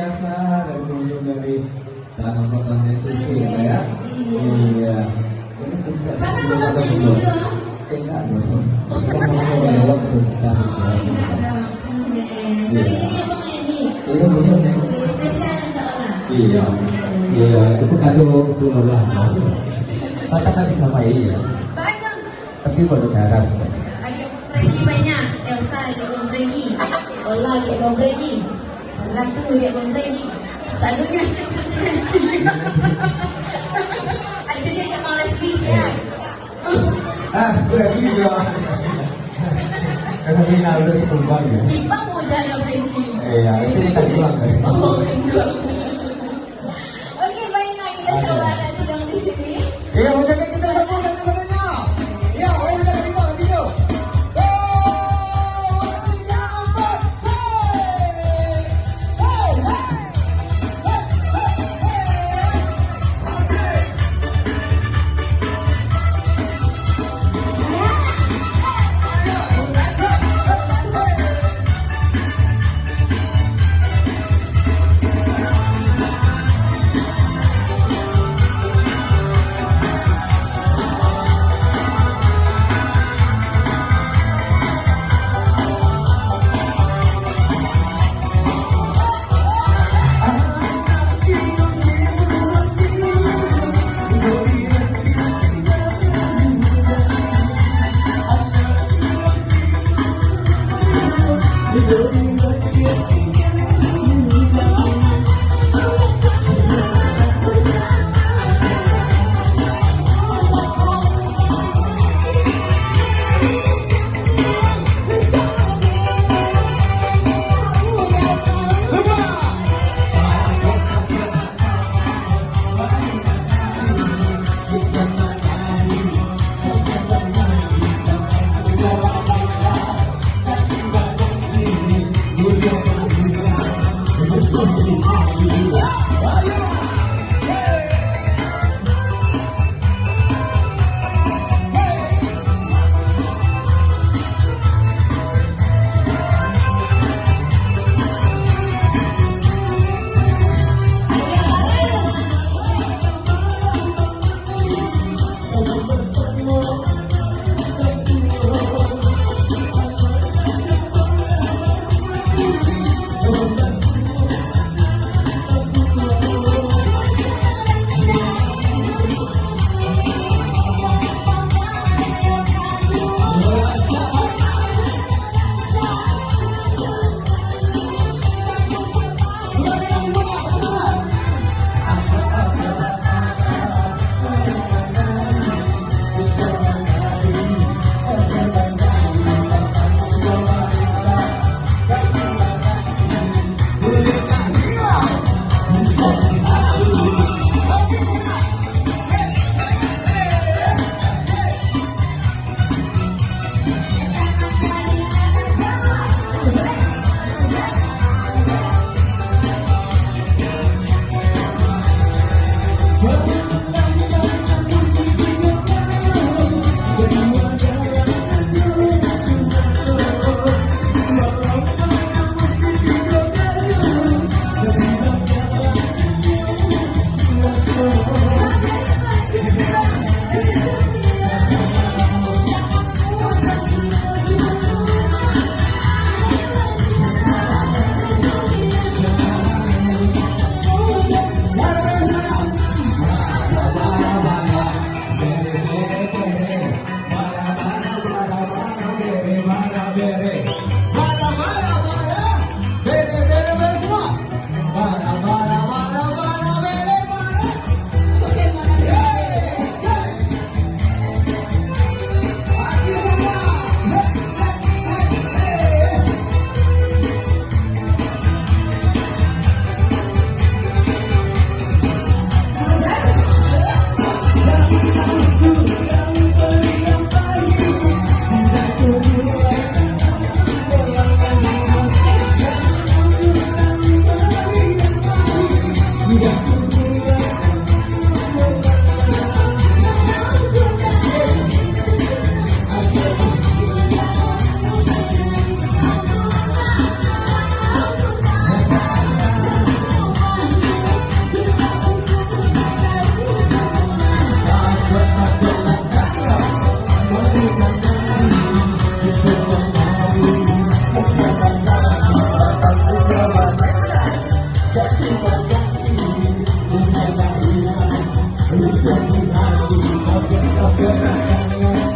biasa dari kunjung dari tanah kotanya situ ya. Iya. Ini bisa Mana video? enggak dong. Kita mau lewat tuh kasih Tadi Iya. ini apa ini? Iya betul nih. Spesial untuk orang. Iya. Iya, itu kado dua lah. Mata kan bisa main ya. Banyak. Tapi baru cara sih. Lagi Freddy banyak. Elsa lagi Bang Freddy. Ola lagi Bang Freddy. Ratu lagi Bang Freddy. Selalunya ada dia yang mau Leslie. Ah, udah gitu. Karena ini udah sekolah ya. Kita mau jalan Freddy. Iya, itu kita bilang kan. Oh, kedua. Oke, baiklah kita coba nanti yang di sini. Iya, udah kita sambung satu-satunya. Ya, udah kita video. Thank you.